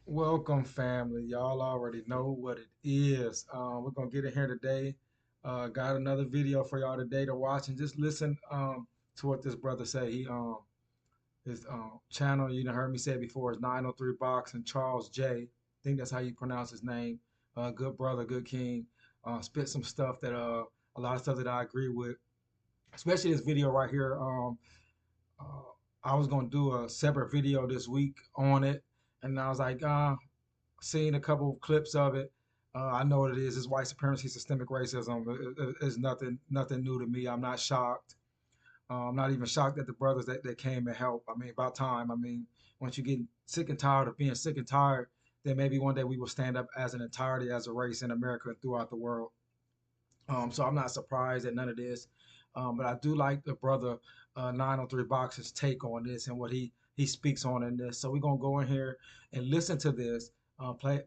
Welcome, family. Y'all already know what it is. We're gonna get in here today. Got another video for y'all today to watch and just listen to what this brother say. His channel, you done heard me say it before, is 903 Box and Charles J. I think that's how you pronounce his name. Good brother, good king. Spit some stuff that a lot of stuff that I agree with, especially this video right here. Uh, I was gonna do a separate video this week on it, and I was like, seen a couple of clips of it. I know what it is. It's white supremacy, systemic racism. It's nothing new to me. I'm not shocked. I'm not even shocked at the brothers that came and helped. I mean, about time. I mean, once you get sick and tired of being sick and tired, then maybe one day we will stand up as an entirety, as a race in America and throughout the world. So I'm not surprised at none of this. But I do like the brother 903 Box's take on this and what he speaks on in this. So we're gonna go in here and listen to this.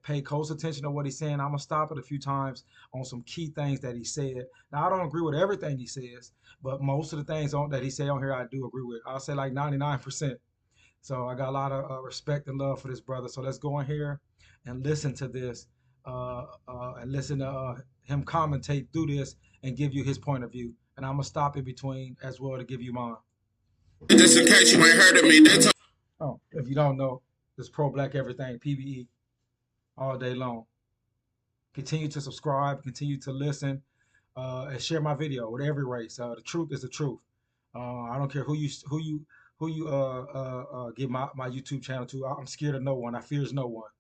Pay close attention to what he's saying. I'm gonna stop it a few times on some key things that he said. Now I don't agree with everything he says, but most of the things that he said on here I do agree with. I'll say like 99%. So I got a lot of respect and love for this brother. So let's go in here and listen to this, and listen to him commentate through this and give you his point of view. And I'm gonna stop in between as well to give you mine. Just in case you ain't heard of me, that's Oh, if you don't know, this pro-black everything, P.B.E, all day long. Continue to subscribe, continue to listen, and share my video with every race. The truth is the truth. I don't care who you give my YouTube channel to. I'm scared of no one. I fears no one.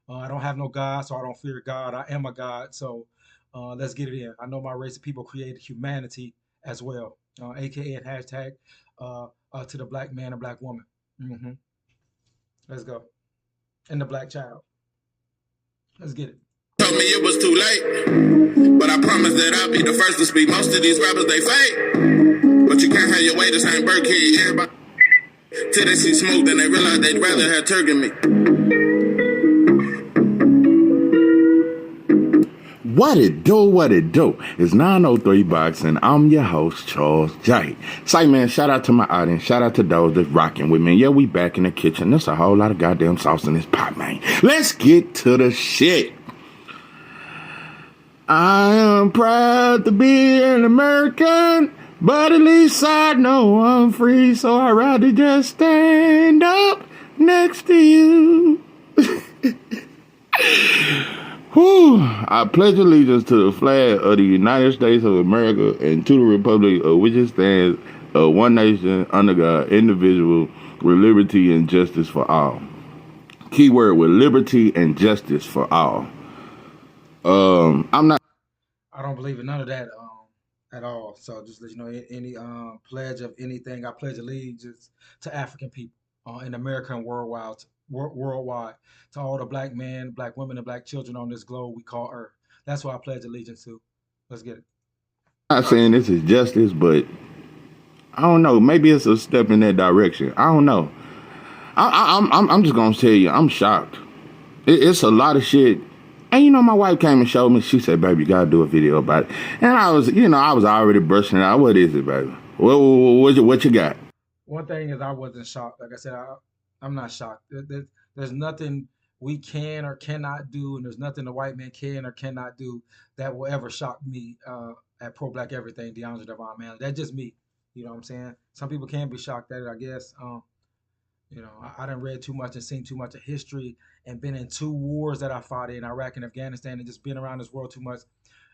I don't have no God, so I don't fear God. I am a God, so let's get it in. I know my race of people created humanity as well, aka and hashtag to the black man and black woman. hmm Let's go. And the black child. Let's get it. told me it was too late. But I promise that I'll be the first to speak. Most of these rappers, they fake. But you can't have your way, this ain't Burkey. Everybody till they see smoke, then they realize they'd rather have turkey than me. What it do? It's 903 Box, and I'm your host, Charles J. Say, man, shout out to my audience. Shout out to those that's rocking with me. Yeah, we back in the kitchen. There's a whole lot of goddamn sauce in this pot, man. Let's get to the shit. I am proud to be an American, but at least I know I'm free, so I'd rather just stand up next to you. Whew. I pledge allegiance to the flag of the United States of America and to the republic of which it stands, one nation, under God, indivisible, with liberty and justice for all. Keyword with liberty and justice for all. I'm not. I don't believe in none of that at all. So just let you know, any pledge of anything, I pledge allegiance to African people in America and worldwide, to all the black men, black women, and black children on this globe we call Earth. That's what I pledge allegiance to. Let's get it. I'm not saying this is justice, but I don't know. Maybe it's a step in that direction. I don't know. I'm just gonna tell you, I'm shocked. It's a lot of shit. And you know, my wife came and showed me. She said, "Baby, you gotta do a video about it." And I was already brushing it out. What is it, baby? What you got? One thing is, I wasn't shocked. Like I said, I'm not shocked. There's nothing we can or cannot do, and there's nothing the white man can or cannot do that will ever shock me at Pro Black Everything, DeAndre Devon, man. That's just me. You know what I'm saying? Some people can be shocked at it, I guess. I done read too much and seen too much of history and been in two wars that I fought in Iraq and Afghanistan, and just been around this world too much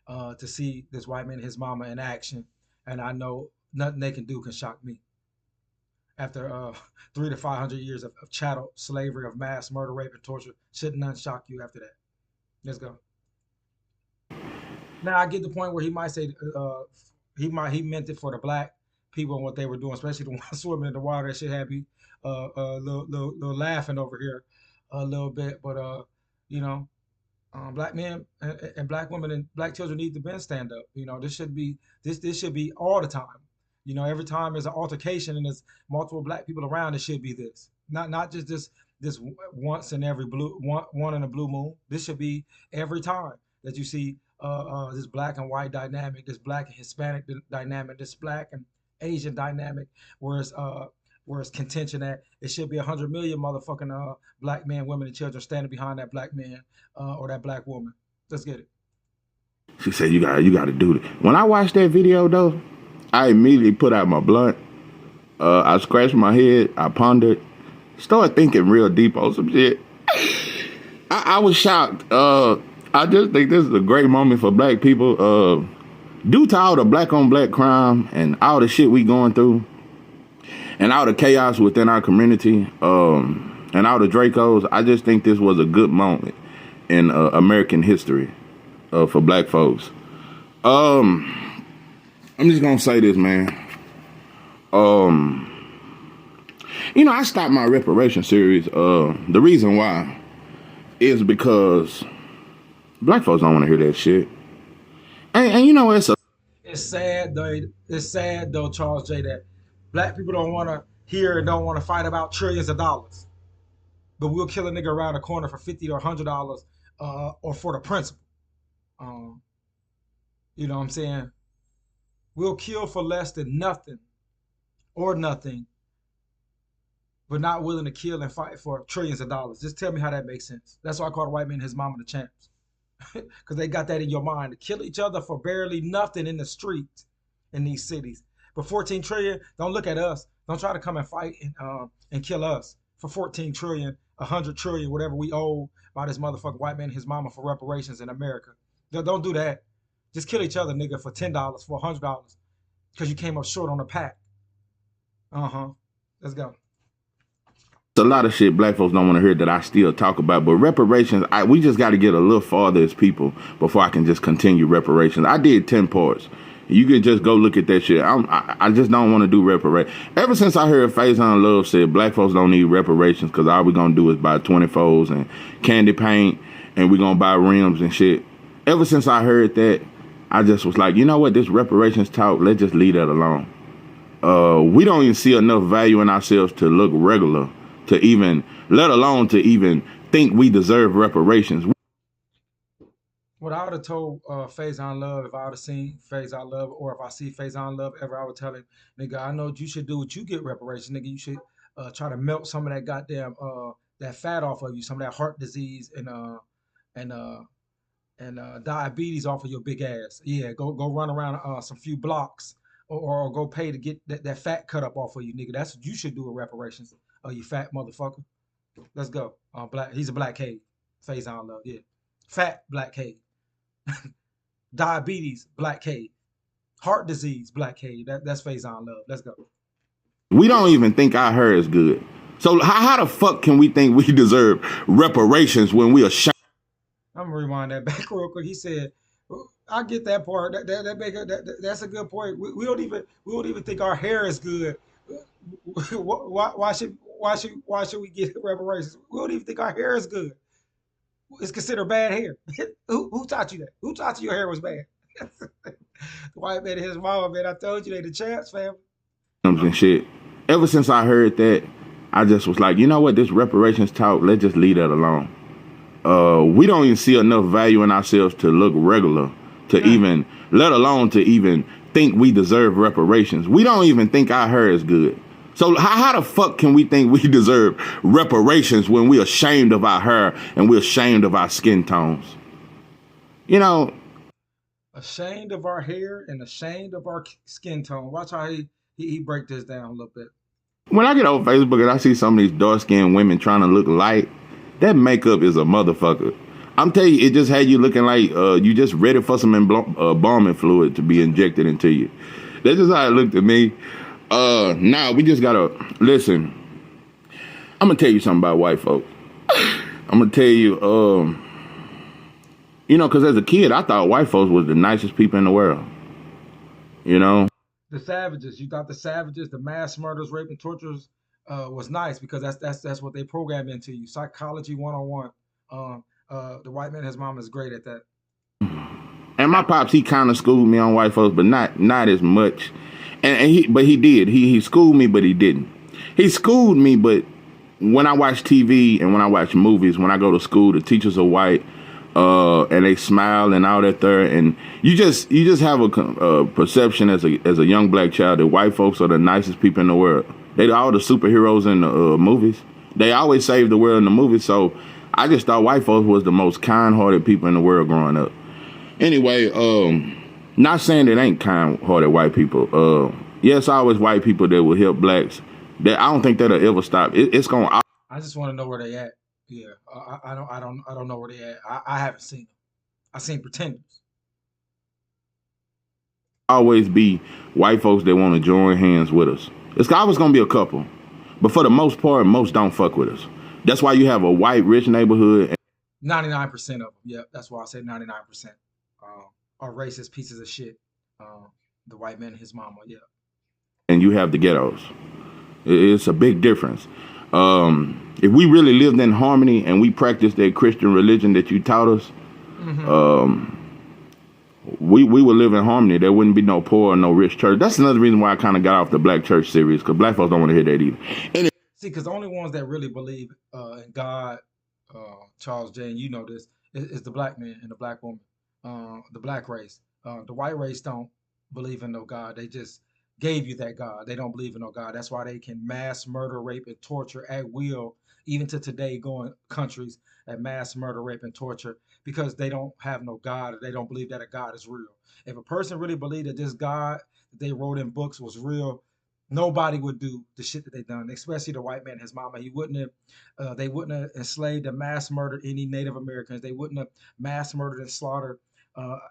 to see this white man and his mama in action. And I know nothing they can do can shock me. After 300 to 500 years of chattel slavery, of mass murder, rape, and torture, should none shock you after that? Let's go. Now I get the point where he might say he meant it for the black people and what they were doing, especially the ones swimming in the water. That shit had me little laughing over here a little bit, but you know, black men and black women and black children need to been stand up. You know, this should be all the time. You know, every time there's an altercation and there's multiple black people around, it should be this. Not just this once in every one in a blue moon. This should be every time that you see this black and white dynamic, this black and Hispanic dynamic, this black and Asian dynamic, where it's where it's contention at. It should be 100 million motherfucking black men, women, and children standing behind that black man or that black woman. Let's get it. She said, you gotta do it. When I watched that video though, I immediately put out my blunt. I scratched my head. I pondered. Started thinking real deep on some shit. I was shocked. I just think this is a great moment for black people. Due to all the black on black crime and all the shit we going through and all the chaos within our community and all the Dracos, I just think this was a good moment in American history for black folks. I'm just gonna say this, man. I stopped my reparation series. The reason why is because black folks don't want to hear that shit. And it's sad though, Charles J, that black people don't want to hear and don't want to fight about trillions of dollars, but we'll kill a nigga around the corner for $50 or $100 or for the principle. You know what I'm saying? We'll kill for less than nothing or nothing, but not willing to kill and fight for trillions of dollars. Just tell me how that makes sense. That's why I call the white man and his mama the champs. Because they got that in your mind, to kill each other for barely nothing in the streets in these cities. But 14 trillion, don't look at us. Don't try to come and fight and kill us for 14 trillion, 100 trillion, whatever we owe by this motherfucking white man and his mama for reparations in America. Don't do that. Just kill each other, nigga, for $10, for $100, because you came up short on a pack. Let's go. A lot of shit black folks don't want to hear that I still talk about, but reparations, we just got to get a little farther as people before I can just continue reparations. I did 10 parts. You can just go look at that shit. I just don't want to do reparations. Ever since I heard Faison Love said black folks don't need reparations because all we going to do is buy 24s and candy paint and we going to buy rims and shit. Ever since I heard that, I just was like, you know what, this reparations talk, let's just leave that alone. We don't even see enough value in ourselves to look regular, to even, let alone to even think we deserve reparations. What I would have told Faison Love, if I would have seen Faison Love, or if I see Faison Love ever, I would tell him, nigga, I know you should do what you get reparations, nigga. You should try to melt some of that goddamn that fat off of you, some of that heart disease and diabetes off of your big ass. Yeah, go run around some few blocks or go pay to get that fat cut up off of you, nigga. That's what you should do with reparations. You fat motherfucker. Let's go. He's a black cave. Faison Love, yeah. Fat black cave. Diabetes, black cave. Heart disease, black cave. That's Faison Love. Let's go. We don't even think our hair is good. So how the fuck can we think we deserve reparations when we are shot? I'm gonna rewind that back real quick. He said, I get that part. That's a good point. We don't even think our hair is good. Why should we get reparations? We don't even think our hair is good. It's considered bad hair. Who taught you that? Who taught you your hair was bad? The white man and his mama, man. I told you they the champs, fam. And shit. Ever since I heard that, I just was like, you know what? This reparations talk, let's just leave that alone. We don't even see enough value in ourselves to look regular, to even, let alone to even think we deserve reparations. We don't even think our hair is good. So how the fuck can we think we deserve reparations when we're ashamed of our hair and we're ashamed of our skin tones? You know, ashamed of our hair and ashamed of our skin tone. Watch how he break this down a little bit. When I get on Facebook and I see some of these dark-skinned women trying to look light, that makeup is a motherfucker. I'm telling you, it just had you looking like you just ready for some embalming fluid to be injected into you. That's just how it looked to me. Now we just gotta listen. I'm gonna tell you something about white folks. I'm gonna tell you, because as a kid, I thought white folks was the nicest people in the world. You know, the savages. You thought the savages, the mass murderers, rape and torturers, was nice because that's what they programmed into you. Psychology 101. The white man and his mom is great at that. And my pops, he kind of schooled me on white folks, but not as much. But he did. He schooled me, but he didn't. He schooled me, but when I watch TV and when I watch movies, when I go to school, the teachers are white, and they smile and all that there, and you just have a perception as a young black child that white folks are the nicest people in the world. They all the superheroes in the movies. They always save the world in the movies. So I just thought white folks was the most kind-hearted people in the world growing up. Anyway, not saying it ain't kind-hearted white people. Yes, always white people that will help blacks. That I don't think that'll ever stop. It's gonna. I just want to know where they at. Yeah, I don't know where they at. I haven't seen them. I seen pretenders. Always be white folks that want to join hands with us. It's always gonna be a couple, but for the most part, most don't fuck with us. That's why you have a white rich neighborhood. 99% of them. Yeah, that's why I said 99%. Are racist pieces of shit. The white man and his mama. Yeah. And you have the ghettos. It's a big difference. If we really lived in harmony and we practiced that Christian religion that you taught us, we would live in harmony. There wouldn't be no poor or no rich church. That's another reason why I kind of got off the black church series, because black folks don't want to hear that either. See, because the only ones that really believe in God, Charles J, and you know this, is the black man and the black woman, the black race. The white race don't believe in no God. They just gave you that God. They don't believe in no God. That's why they can mass murder, rape, and torture at will, even to today, going countries at mass murder, rape, and torture, because they don't have no God. Or they don't believe that a God is real. If a person really believed that this God that they wrote in books was real, nobody would do the shit that they done, especially the white man and his mama. He wouldn't have, they wouldn't have enslaved and mass murdered any Native Americans. They wouldn't have mass murdered and slaughtered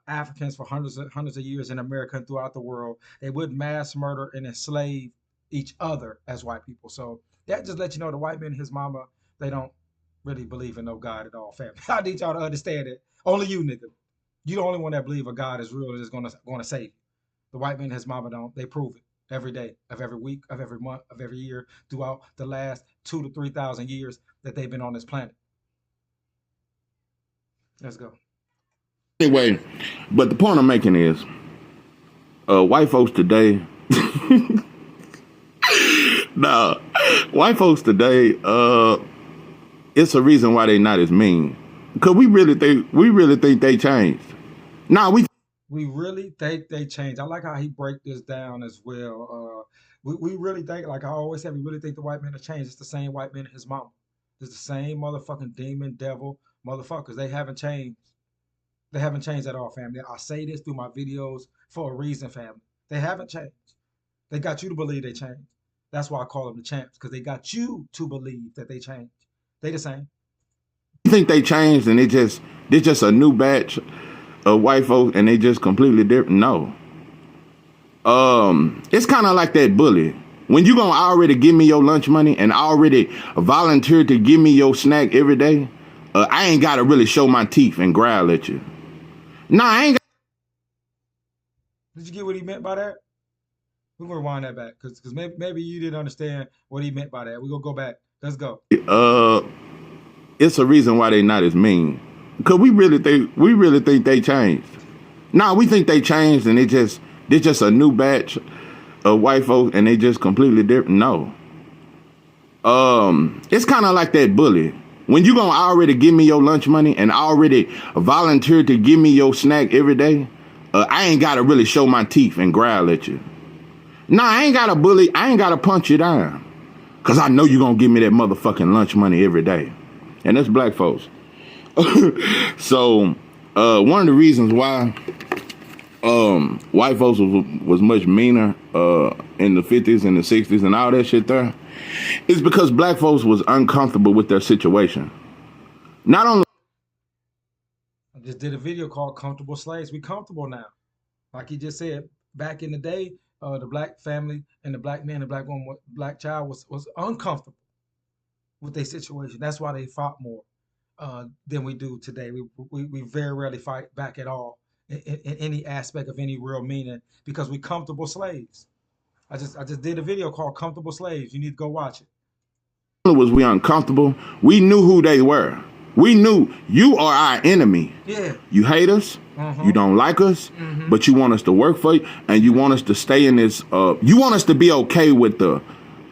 Africans for hundreds of years in America and throughout the world. They would mass murder and enslave each other as white people. So that just lets you know the white man and his mama, they don't really believe in no God at all, family. I need y'all to understand it. Only you, nigga. You the only one that believe a God is real and is gonna save you. The white man and his mama don't. They prove it every day of every week, of every month, of every year, throughout the last 2,000 to 3,000 years that they've been on this planet. Let's go. Anyway, but the point I'm making is, white folks today, nah, white folks today, it's a reason why they not as mean. Because we really think they changed. Nah, we really think they changed. I like how he break this down as well. We really think, like I always say, we really think the white man has changed. It's the same white man and his mama. It's the same motherfucking demon, devil, motherfuckers. They haven't changed. They haven't changed at all, family. I say this through my videos for a reason, family. They haven't changed. They got you to believe they changed. That's why I call them the champs, because they got you to believe that they changed. They the same. You think they changed and they're just a new batch of white folks and they just completely different? No. It's kind of like that bully. When you gonna already give me your lunch money and already volunteer to give me your snack every day, I ain't gotta really show my teeth and growl at you. Nah, I ain't. Did you get what he meant by that? We're gonna rewind that back because maybe you didn't understand what he meant by that. We're gonna go back. Let's go. It's a reason why they not as mean. Because we really think they changed. Nah, we think they changed and they're just a new batch of white folks and they just completely different. No. It's kind of like that bully. When you gonna already give me your lunch money and already volunteer to give me your snack every day, I ain't gotta really show my teeth and growl at you. Nah, I ain't gotta bully. I ain't gotta punch you down. Because I know you're gonna give me that motherfucking lunch money every day. And that's black folks. So, one of the reasons why white folks was much meaner in the 50s and the 60s and all that shit there is because black folks was uncomfortable with their situation. Not only... I just did a video called Comfortable Slaves. We comfortable now. Like he just said, back in the day, the black family and the black man and black woman, black child was uncomfortable with their situation. That's why they fought more than we do today. We very rarely fight back at all in any aspect of any real meaning because we comfortable slaves. I just did a video called Comfortable Slaves. You need to go watch it. Was we uncomfortable? We knew who they were. We knew you are our enemy. Yeah. You hate us. You don't like us, but you want us to work for you, and you want us to stay in this. You want us to be okay with the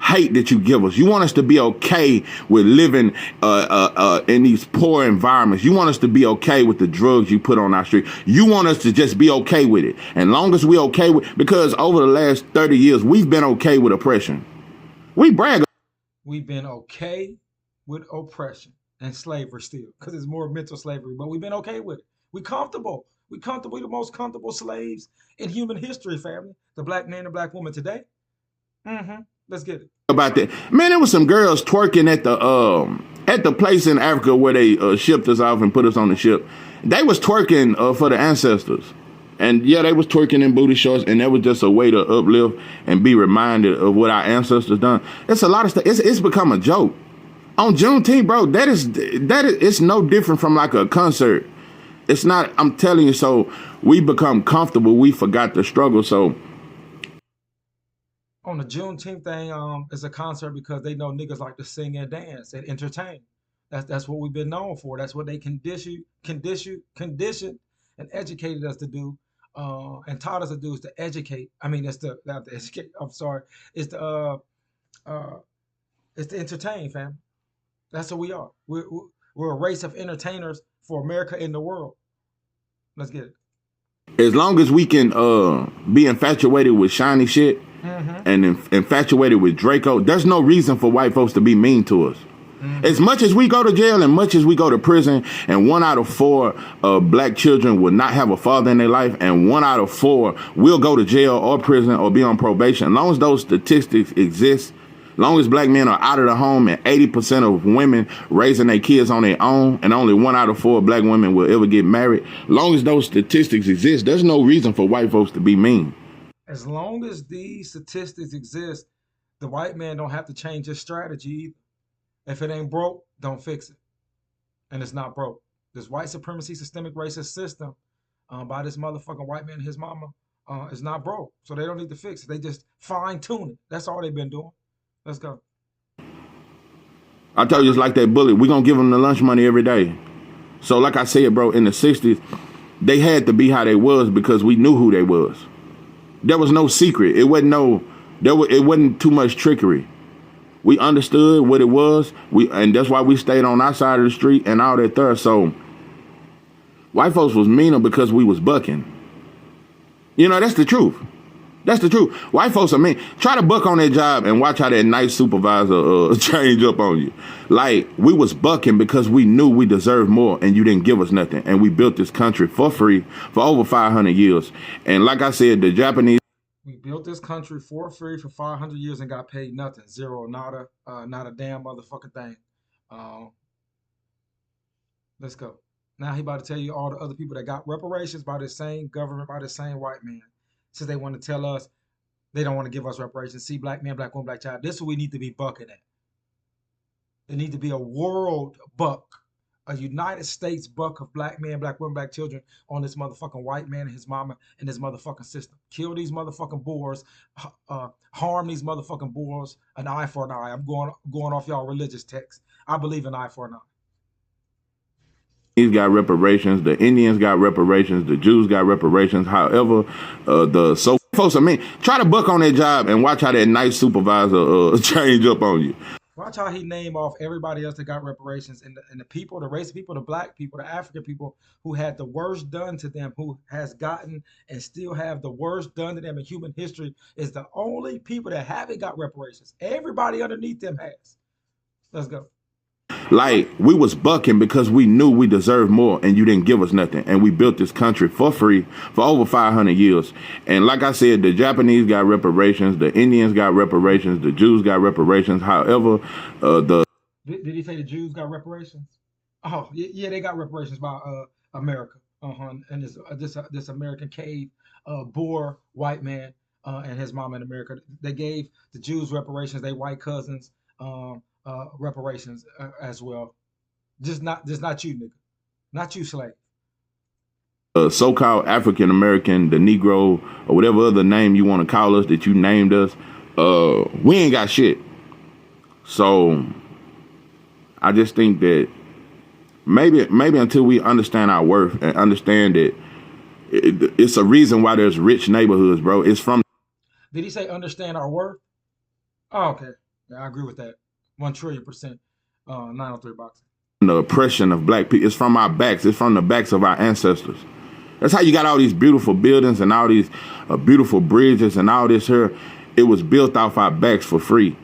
hate that you give us. You want us to be okay with living in these poor environments. You want us to be okay with the drugs you put on our street. You want us to just be okay with it. And long as we okay with, because over the last 30 years, we've been okay with oppression. We brag. We've been okay with oppression and slavery still, because it's more mental slavery, but we've been okay with it. We comfortable. We comfortable. We the most comfortable slaves in human history, family. The black man and black woman today. Let's get it. About that, man, there was some girls twerking at the place in Africa where they shipped us off and put us on the ship. They was twerking for the ancestors. And yeah, they was twerking in booty shorts, and that was just a way to uplift and be reminded of what our ancestors done. It's a lot of stuff. It's become a joke. On Juneteenth, bro, that is it's no different from like a concert. It's not, I'm telling you, so we become comfortable, we forgot the struggle. So on the Juneteenth thing, it's a concert because they know niggas like to sing and dance and entertain. That's what we've been known for. That's what they conditioned and educated us to do, and taught us to do is to educate. I mean, it's to not to educate. I'm sorry. It's to entertain, fam. That's what we are. We're a race of entertainers for America and the world. Let's get it. As long as we can be infatuated with shiny shit and infatuated with Draco, there's no reason for white folks to be mean to us. As much as we go to jail and much as we go to prison, and 1 out of 4 black children will not have a father in their life, and 1 out of 4 will go to jail or prison or be on probation. As long as those statistics exist, as long as black men are out of the home and 80% of women raising their kids on their own, and only 1 out of 4 black women will ever get married, as long as those statistics exist, there's no reason for white folks to be mean. As long as these statistics exist, the white man don't have to change his strategy either. If it ain't broke, don't fix it. And it's not broke. This white supremacy, systemic racist system by this motherfucking white man and his mama is not broke. So they don't need to fix it. They just fine tune it. That's all they've been doing. Let's go. I tell you, it's like that bullet. We're going to give them the lunch money every day. So like I said, bro, in the 60s, they had to be how they was because we knew who they was. There was no secret. It wasn't too much trickery. We understood what it was, and that's why we stayed on our side of the street and all that there. So white folks was meaner because we was bucking. You know, that's the truth. That's the truth. White folks are mean. Try to buck on that job and watch how that nice supervisor change up on you. Like, we was bucking because we knew we deserved more and you didn't give us nothing. And we built this country for free for over 500 years. And like I said, the Japanese... We built this country for free for 500 years and got paid nothing. Zero, nada, not a damn motherfucking thing. Let's go. Now he about to tell you all the other people that got reparations by the same government, by the same white man. Since they want to tell us they don't want to give us reparations. See, black man, black woman, black child. This is what we need to be bucking at. There need to be a world buck. A United States buck of black men, black women, black children on this motherfucking white man and his mama and his motherfucking system. Kill these motherfucking boars, harm these motherfucking boars, an eye for an eye. I'm going off y'all religious text. I believe an eye for an eye. He's got reparations, the Indians got reparations, the Jews got reparations. However, so folks, I mean, try to buck on that job and watch how that nice supervisor change up on you. Watch how he name off everybody else that got reparations and the people, the race of people, the black people, the African people who had the worst done to them, who has gotten and still have the worst done to them in human history, is the only people that haven't got reparations. Everybody underneath them has. Let's go. Like, we was bucking because we knew we deserved more and you didn't give us nothing. And we built this country for free for over 500 years. And like I said, the Japanese got reparations, the Indians got reparations, the Jews got reparations. However, Did he say the Jews got reparations? Oh, yeah, they got reparations by America. And this American cave Boer white man and his mom in America. They gave the Jews reparations, they white cousins reparations as well. Just not you, nigga. Not you, slave. So-called African American, the Negro, or whatever other name you want to call us that you named us, we ain't got shit. So I just think that maybe until we understand our worth and understand that it's a reason why there's rich neighborhoods, bro. It's from. Did he say understand our worth? Oh, okay. Yeah, I agree with that. 1,000,000,000%. 903 boxing. The oppression of black people. It's from our backs. It's from the backs of our ancestors. That's how you got all these beautiful buildings and all these beautiful bridges and all this here. It was built off our backs for free.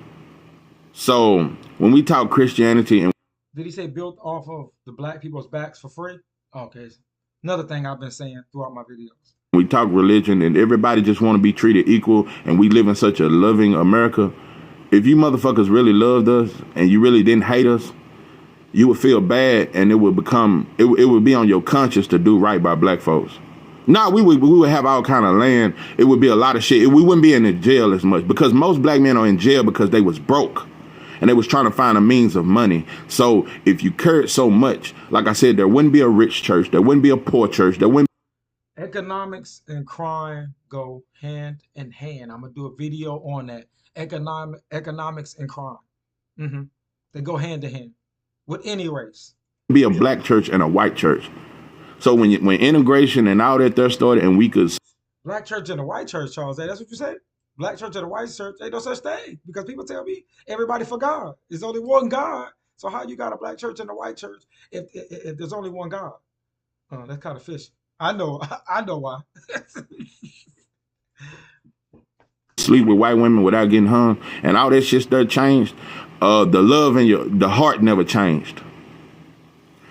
So when we talk Christianity, and Did he say built off of the black people's backs for free? Okay. Another thing I've been saying throughout my videos. we talk religion, and everybody just want to be treated equal, and we live in such a loving America, if you motherfuckers really loved us and you really didn't hate us, you would feel bad, and it would be on your conscience to do right by black folks. Nah, we would have all kind of land. It would be a lot of shit. We wouldn't be in the jail as much, because most black men are in jail because they was broke and they was trying to find a means of money. So if you cared so much, like I said, there wouldn't be a rich church, there wouldn't be a poor church, there wouldn't. Economics and crime go hand in hand. I'm gonna do a video on that. Economics and crime. They go hand in hand with any race. Be a black church and a white church. So when integration and all that there started, and we could. Black church and a white church, Charles. That's what you say? Black church and a white church, ain't no such thing. Because people tell me everybody for God. There's only one God. So how you got a black church and a white church if there's only one God? That's kind of fishy. I know why. Sleep with white women without getting hung, and all that shit still changed. The love in the heart never changed.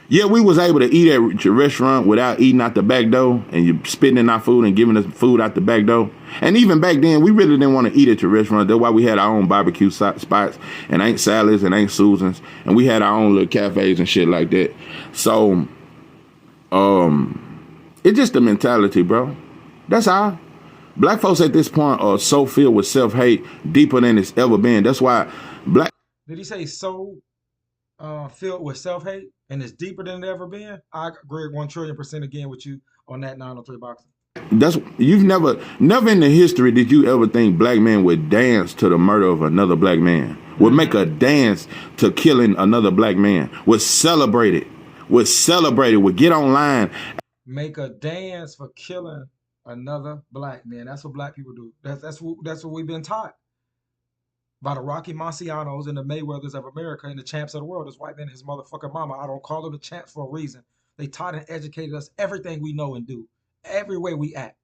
Yeah, we was able to eat at your restaurant without eating out the back door, and you spitting in our food and giving us food out the back door. And even back then, we really didn't want to eat at your restaurant. That's why we had our own barbecue spots, and ain't Sally's and ain't Susan's, and we had our own little cafes and shit like that. So, it's just the mentality, bro. That's all. Black folks at this point are so filled with self-hate, deeper than it's ever been. That's why black. Did he say so filled with self-hate and it's deeper than it ever been? I agree 1,000,000,000% again with you on that 903 boxing. You've never in the history did you ever think black men would dance to the murder of another black man, would make a dance to killing another black man, would celebrate it, would get online. Make a dance for killing another black man. That's what black people do. That's what we've been taught by the Rocky Marcianos and the Mayweathers of America and the champs of the world. This white man and his motherfucking mama. I don't call them the champs for a reason. They taught and educated us everything we know and do, every way we act.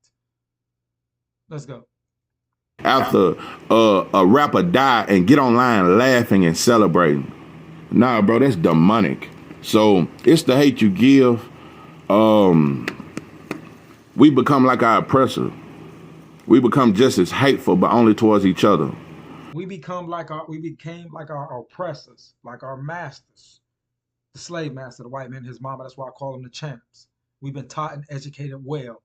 Let's go. After a rapper die and get online laughing and celebrating. Nah, bro, that's demonic. So it's the hate you give. We become like our oppressor. We become just as hateful, but only towards each other. We became like our oppressors, like our masters. The slave master, the white man, his mama. That's why I call them the champs. We've been taught and educated well.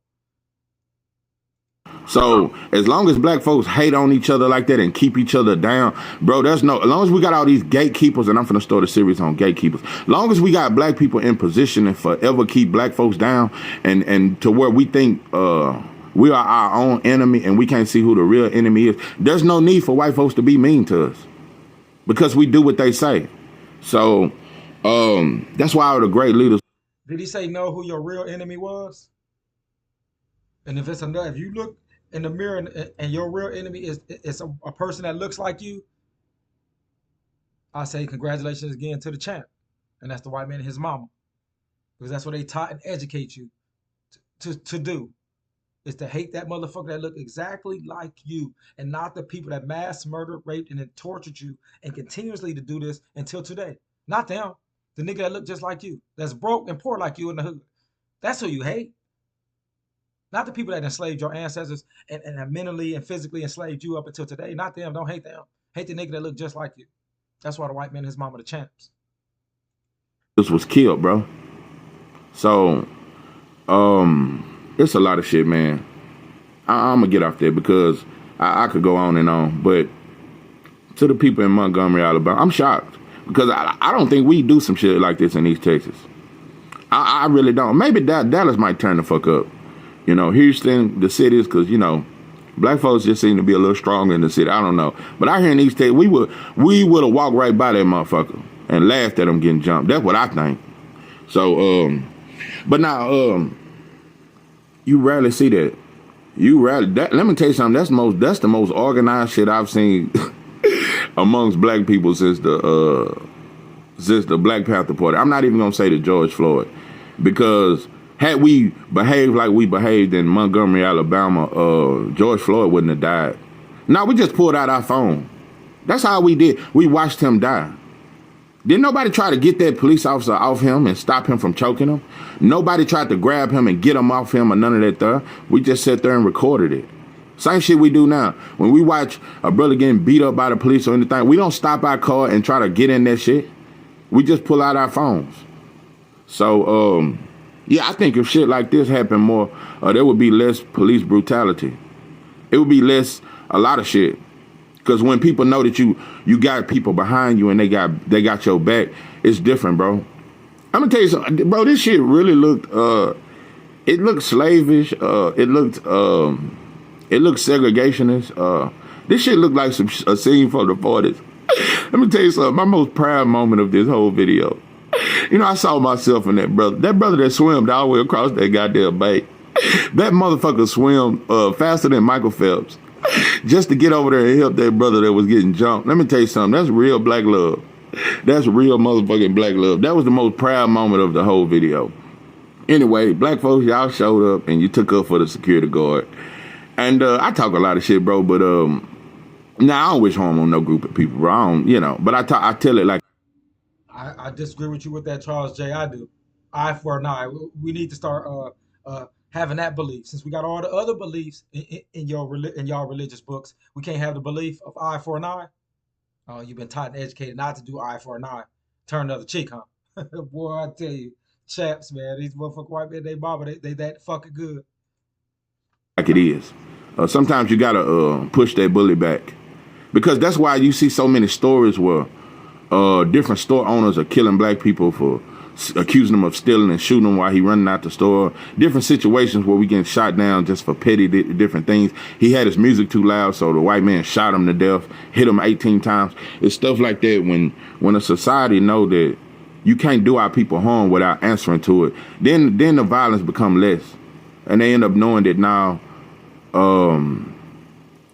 So as long as black folks hate on each other like that and keep each other down, bro, as long as we got all these gatekeepers, and I'm finna start a series on gatekeepers, long as we got black people in position and forever keep black folks down and to where we think we are our own enemy and we can't see who the real enemy is, there's no need for white folks to be mean to us because we do what they say. So that's why all the great leaders. Did he say know who your real enemy was? And if you look in the mirror and your real enemy is a person that looks like you, I say congratulations again to the champ. And that's the white man and his mama. Because that's what they taught and educate you to do. Is to hate that motherfucker that look exactly like you and not the people that mass murdered, raped, and then tortured you and continuously to do this until today. Not them. The nigga that look just like you. That's broke and poor like you in the hood. That's who you hate. Not the people that enslaved your ancestors and mentally and physically enslaved you up until today. Not them. Don't hate them. Hate the nigga that look just like you. That's why the white man and his mama the champs. This was killed, bro. So, it's a lot of shit, man. I'm gonna get off there because I could go on and on. But to the people in Montgomery, Alabama, I'm shocked because I don't think we do some shit like this in East Texas. I really don't. Maybe Dallas might turn the fuck up. You know, Houston, the cities, because, you know, black folks just seem to be a little stronger in the city. I don't know. But out here in East Texas, we would have walked right by that motherfucker and laughed at him getting jumped. That's what I think. So, but now, you rarely see that. Let me tell you something. That's the most organized shit I've seen amongst black people since the Black Panther Party. I'm not even gonna say the George Floyd, because had we behaved like we behaved in Montgomery, Alabama, George Floyd wouldn't have died. Now we just pulled out our phone That's how we did. We watched him die. Didn't nobody try to get that police officer off him and stop him from choking him? Nobody tried to grab him and get him off him or none of that stuff. We just sat there and recorded it. Same shit we do now. When we watch a brother getting beat up by the police or anything, we don't stop our car and try to get in that shit. We just pull out our phones. So, yeah, I think if shit like this happened more, there would be less police brutality. It would be less a lot of shit. Because when people know that you got people behind you and they got your back, it's different, bro. I'm gonna tell you something, bro. This shit really looked it looked slavish. It looked segregationist. This shit looked like a scene from the 40s. Let me tell you something. My most proud moment of this whole video. You know, I saw myself in that brother. That brother that swam all the way across that goddamn bay. That motherfucker swam faster than Michael Phelps. Just to get over there and help that brother that was getting jumped. Let me tell you something. That's real black love. That's real motherfucking black love. That was the most proud moment of the whole video. Anyway, black folks, y'all showed up and you took up for the security guard. And I talk a lot of shit, bro, but I don't wish harm on no group of people, bro. I don't, you know, but I tell it like. I disagree with you with that, Charles J. I do. Eye for an eye. We need to start having that belief. Since we got all the other beliefs in y'all religious books, we can't have the belief of eye for an eye. Oh, you've been taught and educated not to do eye for an eye. Turn the other cheek, huh? Boy, I tell you, chaps, man, these motherfucking white men, they mama, they that fucking good. Like it is. Sometimes you gotta push that bully back, because that's why you see so many stories where different store owners are killing black people for accusing them of stealing and shooting them while he running out the store. Different situations where we getting shot down just for petty different things. He had his music too loud, so the white man shot him to death, hit him 18 times. It's stuff like that when a society know that you can't do our people harm without answering to it. Then the violence become less, and they end up knowing that now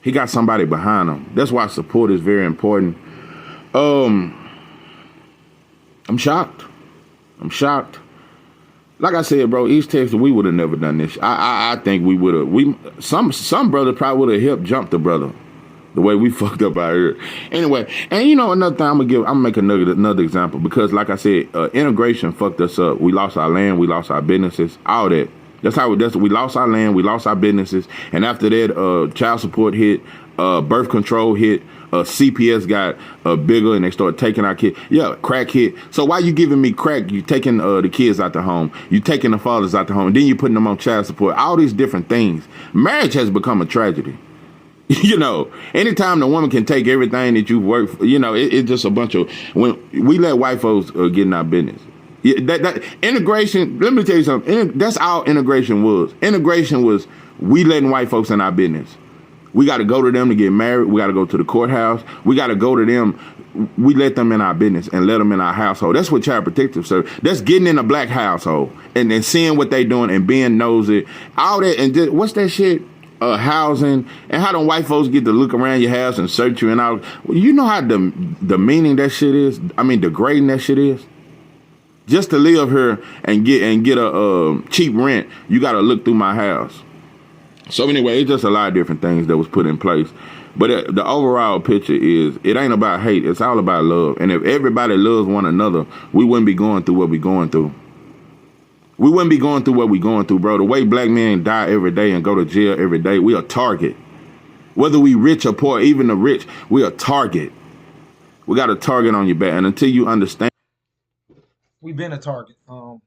he got somebody behind him. That's why support is very important. I'm shocked. Like I said, bro, East Texas, we would have never done this. I think we would have. Some brother probably would have helped jump the brother, the way we fucked up out here. Anyway, and you know another thing, I'm gonna make another example, because like I said, integration fucked us up. We lost our land, we lost our businesses, all that. We lost our land, we lost our businesses, and after that, child support hit, birth control hit. CPS got bigger and they started taking our kids. Yeah, crack hit. So why you giving me crack? You taking the kids out the home. You taking the fathers out the home. And then you putting them on child support. All these different things. Marriage has become a tragedy. You know, anytime the woman can take everything that you've worked for, you know, it's just a bunch of, when we let white folks get in our business. Yeah, that integration, let me tell you something. That's all integration was. Integration was we letting white folks in our business. We got to go to them to get married. We got to go to the courthouse. We got to go to them. We let them in our business and let them in our household. That's what child protective service. That's getting in a black household and then seeing what they doing and being nosy. All that, and just, what's that shit? Housing, and how them white folks get to look around your house and search you and all. You know how demeaning that shit is? I mean, degrading that shit is? Just to live here and get a cheap rent, you got to look through my house. So anyway, it's just a lot of different things that was put in place. But the overall picture is, it ain't about hate. It's all about love. And if everybody loves one another, we wouldn't be going through what we're going through. We wouldn't be going through what we're going through, bro. The way black men die every day and go to jail every day, we a target. Whether we rich or poor, even the rich, we a target. We got a target on your back. And until you understand. We've been a target.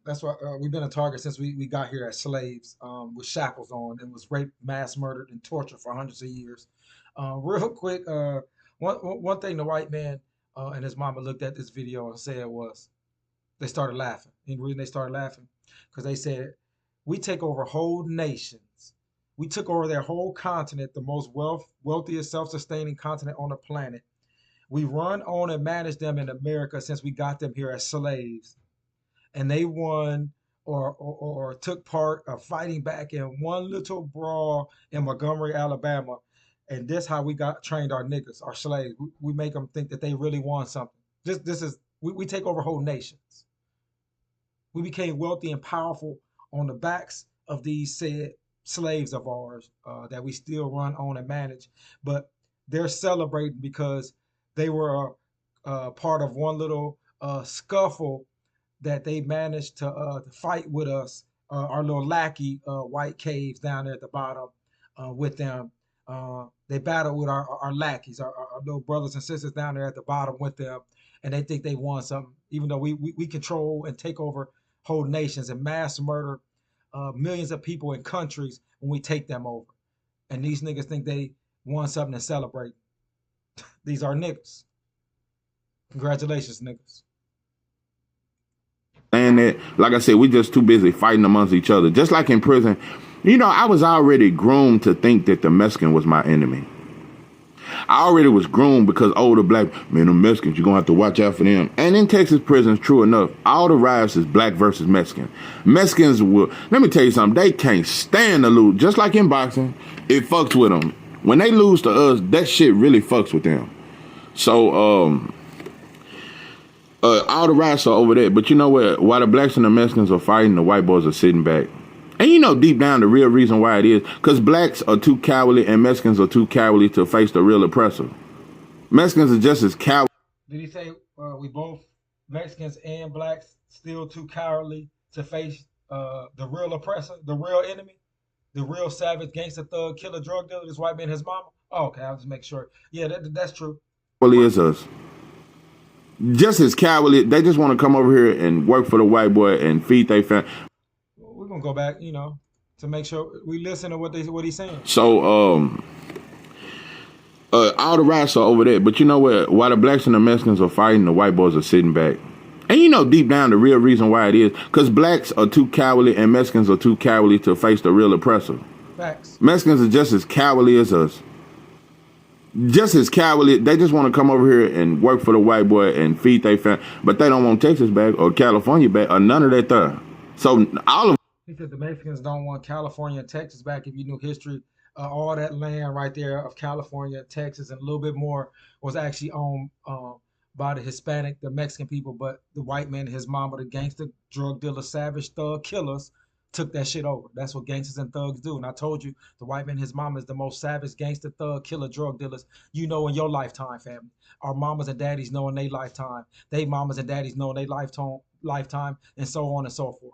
That's why we've been a target since we got here as slaves with shackles on and was raped, mass murdered, and tortured for hundreds of years. Real quick, one thing the white man and his mama looked at this video and said was, they started laughing. And the reason they started laughing, because they said, we take over whole nations. We took over their whole continent, the most wealthiest, self-sustaining continent on the planet. We run, own, and manage them in America since we got them here as slaves. And they won or took part of fighting back in one little brawl in Montgomery, Alabama. And this how we got trained our niggas, our slaves. We make them think that they really won something. We take over whole nations. We became wealthy and powerful on the backs of these said slaves of ours that we still run, own, and manage. But they're celebrating because They were part of one little scuffle that they managed to fight with us, our little lackey white caves down there at the bottom with them. They battled with our lackeys, our little brothers and sisters down there at the bottom with them, and they think they won something, even though we control and take over whole nations and mass murder millions of people in countries when we take them over. And these niggas think they won something to celebrate. These are niggas. Congratulations, niggas. And that, like I said, we just too busy fighting amongst each other. Just like in prison, you know, I was already groomed to think that the Mexican was my enemy. I already was groomed because older black men, the Mexicans, you're gonna have to watch out for them. And in Texas prisons, true enough, all the riots is black versus Mexican. Mexicans will, let me tell you something, they can't stand to lose. Just like in boxing, it fucks with them. When they lose to us, that shit really fucks with them. So, all the riots are over there. But you know what? While the blacks and the Mexicans are fighting, the white boys are sitting back. And you know deep down the real reason why it is, because blacks are too cowardly and Mexicans are too cowardly to face the real oppressor. Mexicans are just as cowardly. Did he say we both, Mexicans and blacks, still too cowardly to face the real oppressor, the real enemy, the real savage gangster thug killer drug dealer, this white man, his mama? Oh, okay, I'll just make sure. Yeah, that's true. As us. Just as cowardly. They just want to come over here and work for the white boy and feed their family. We're gonna go back, to make sure we listen to what he's saying. So all the riots are over there. But you know what? While the blacks and the Mexicans are fighting, the white boys are sitting back. And you know deep down the real reason why it is, because blacks are too cowardly and Mexicans are too cowardly to face the real oppressor. Facts. Mexicans are just as cowardly as us. Just as cowardly. They just want to come over here and work for the white boy and feed their family. But they don't want Texas back or California back or none of that stuff. So all of he said the Mexicans don't want California and Texas back. If you knew history, all that land right there of California, Texas, and a little bit more was actually owned by the Hispanic, the Mexican people. But the white man, his mama, the gangster, drug dealer, savage, thug killers, took that shit over. That's what gangsters and thugs do. And I told you, the white man, his mama, is the most savage gangster, thug, killer, drug dealers you know in your lifetime, family. Our mamas and daddies know in their lifetime. They mamas and daddies know in their lifetime, and so on and so forth.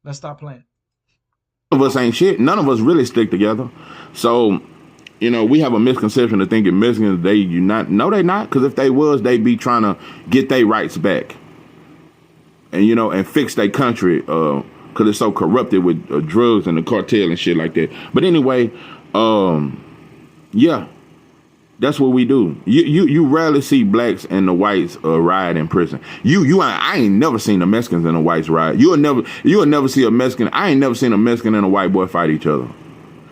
Let's stop playing. of us ain't shit. None of us really stick together. So, you know, we have a misconception of thinking Mexicans, they unite. No, they not. Because if they was, they'd be trying to get their rights back. And, you know, and fix their country. Because it's so corrupted with drugs and the cartel and shit like that. But anyway, yeah. That's what we do. You rarely see blacks and the whites riot in prison. I ain't never seen the Mexicans and the whites riot. You'll never see a Mexican. I ain't never seen a Mexican and a white boy fight each other.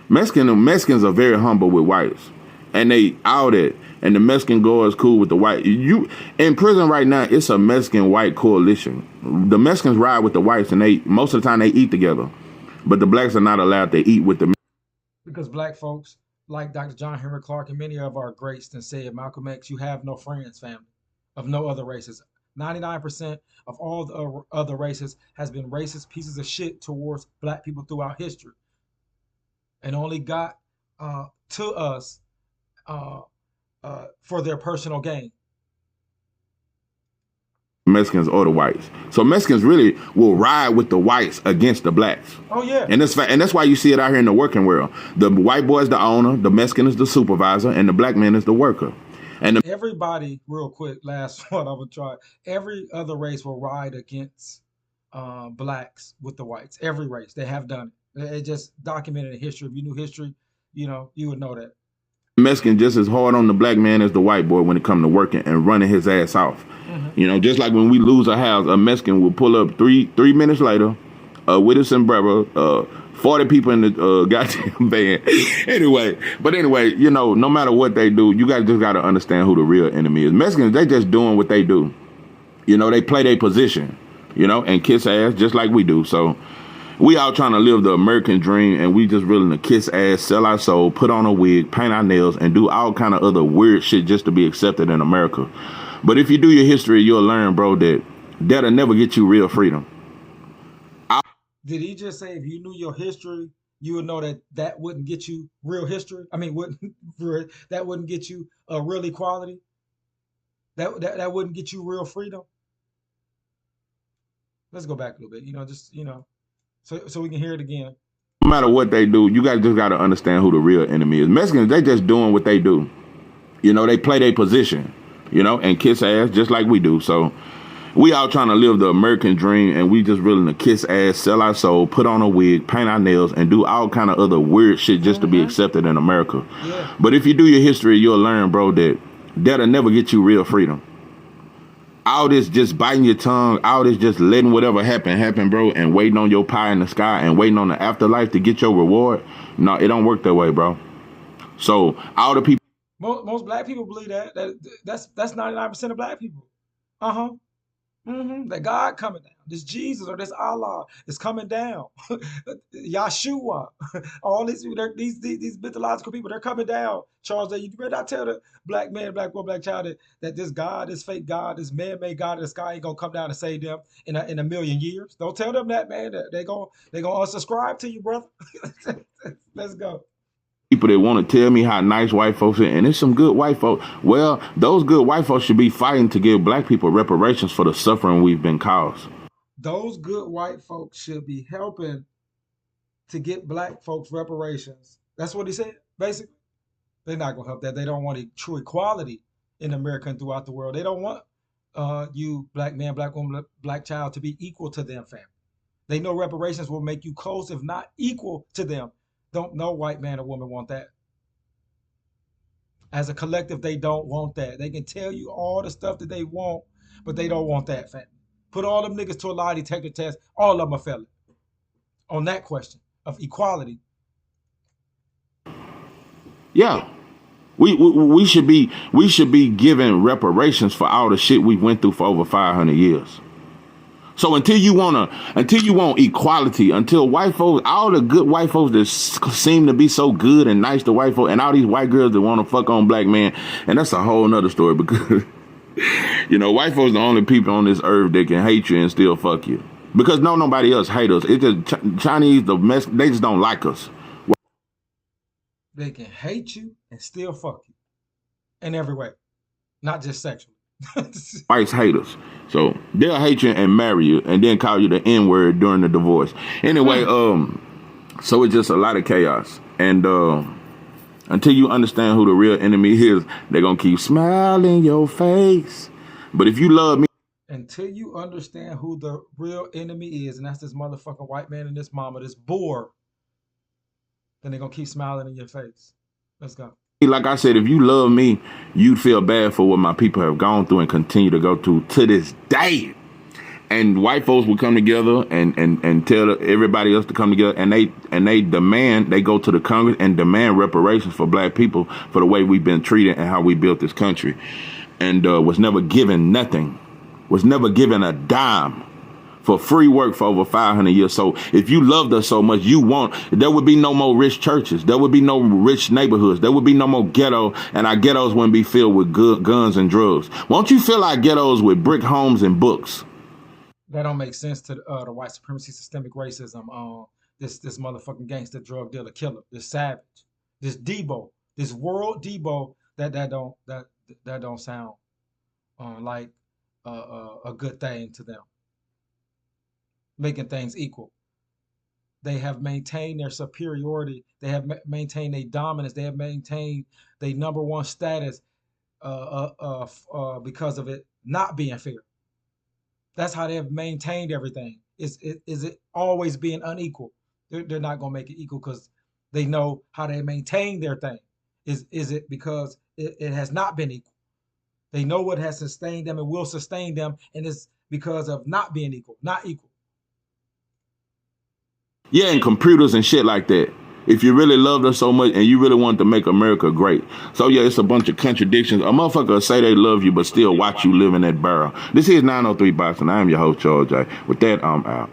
Mexicans are very humble with whites, and they out it. And the Mexican girl is cool with the white. You in prison right now, it's a Mexican white coalition. The Mexicans ride with the whites, and most of the time they eat together, but the blacks are not allowed to eat with the. Because black folks, like Dr. John Henry Clark and many of our greats, and said, Malcolm X, you have no friends, family, of no other races. 99% of all the other races has been racist pieces of shit towards black people throughout history, and only got to us for their personal gain. Mexicans or the whites. So Mexicans really will ride with the whites against the blacks. Oh yeah. And that's why you see it out here in the working world. The white boy is the owner, the Mexican is the supervisor, and the black man is the worker. And everybody, real quick, last one I would try. Every other race will ride against blacks with the whites. Every race, they have done it. It just documented in history. If you knew history, you would know that. Mexican just as hard on the black man as the white boy when it comes to working and running his ass off. Mm-hmm. You know, just like when we lose a house, a Mexican will pull up three minutes later with a sombrero, 40 people in the goddamn van. Anyway, you know, no matter what they do, you guys just got to understand who the real enemy is. Mexicans, they just doing what they do. You know, they play their position, you know, and kiss ass just like we do. So we all trying to live the American dream, and we just willing to kiss ass, sell our soul, put on a wig, paint our nails, and do all kind of other weird shit just to be accepted in America. But if you do your history, you'll learn, bro, that'll never get you real freedom. Did he just say if you knew your history, you would know that wouldn't get you real history? I mean, that wouldn't get you real equality? That wouldn't get you real freedom. Let's go back a little bit. Just so we can hear it again. No matter what they do, you guys just got to understand who the real enemy is. Mexicans, they just doing what they do. They play their position, and kiss ass just like we do. So we all trying to live the American dream, and we just willing to kiss ass, sell our soul, put on a wig, paint our nails, and do all kind of other weird shit just to be accepted in America. Yeah. But if you do your history, you'll learn, bro, that'll never get you real freedom. All this just biting your tongue, all this just letting whatever happen, bro, and waiting on your pie in the sky and waiting on the afterlife to get your reward. No, it don't work that way, bro. So all the people. Most black people believe that's 99% of black people. That God coming down. This Jesus or this Allah is coming down. Yahshua. All these mythological people, they're coming down. Charles, you better not tell the black man, black woman, black child that this God, this fake God, this man-made God in the sky ain't gonna come down and save them in a million years. Don't tell them that, man. They gonna unsubscribe to you, brother. Let's go. People that want to tell me how nice white folks are, and it's some good white folks. Well, those good white folks should be fighting to give black people reparations for the suffering we've been caused. Those good white folks should be helping to get black folks reparations. That's what he said, basically. They're not going to help that. They don't want true equality in America and throughout the world. They don't want you, black man, black woman, black child, to be equal to them, family. They know reparations will make you close, if not equal to them. Don't no white man or woman want that. As a collective, they don't want that. They can tell you all the stuff that they want, but they don't want that, family. Put all them niggas to a lie detector test. All of them are failing on that question of equality. Yeah, we should be given reparations for all the shit we went through for over 500 years. So until you want equality, until white folks, all the good white folks that seem to be so good and nice to white folks, and all these white girls that want to fuck on black men, and that's a whole nother story because, white folks are the only people on this earth that can hate you and still fuck you. Because nobody else hate us. It's just Chinese, they just don't like us. They can hate you and still fuck you in every way, not just sexually. Whites hate us. So they'll hate you and marry you and then call you the N-word during the divorce. Anyway, so it's just a lot of chaos. And until you understand who the real enemy is, they're going to keep smiling your face. But if you love me. Until you understand who the real enemy is, and that's this motherfucking white man and this mama, this boar, then they're going to keep smiling in your face. Let's go. Like I said, if you love me, you'd feel bad for what my people have gone through and continue to go through to this day. And white folks will come together and tell everybody else to come together, and they go to the Congress and demand reparations for black people for the way we've been treated and how we built this country, and was never given nothing, was never given a dime for free work for over 500 years. So if you loved us so much, there would be no more rich churches. There would be no rich neighborhoods. There would be no more ghetto, and our ghettos wouldn't be filled with guns and drugs. Won't you fill our ghettos with brick homes and books? That don't make sense to the white supremacy, systemic racism. This motherfucking gangster, drug dealer, killer, this savage, this Debo, this world Debo. That don't sound like a good thing to them. Making things equal. They have maintained their superiority. They have maintained their dominance. They have maintained their number one status because of it not being fair. That's how they have maintained everything. Is it always being unequal? They're not going to make it equal because they know how they maintain their thing. Is it because it has not been equal? They know what has sustained them and will sustain them, and it's because of not being equal, not equal. Yeah, and computers and shit like that. If you really loved us so much and you really wanted to make America great. So yeah, it's a bunch of contradictions. A motherfucker will say they love you, but still watch you live in that barrel. This is 903 Box, and I am your host, Charles J. With that, I'm out.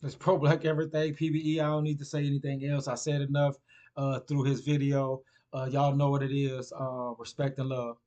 It's pro-black everything, P.B.E. I don't need to say anything else. I said enough through his video. Y'all know what it is. Respect and love.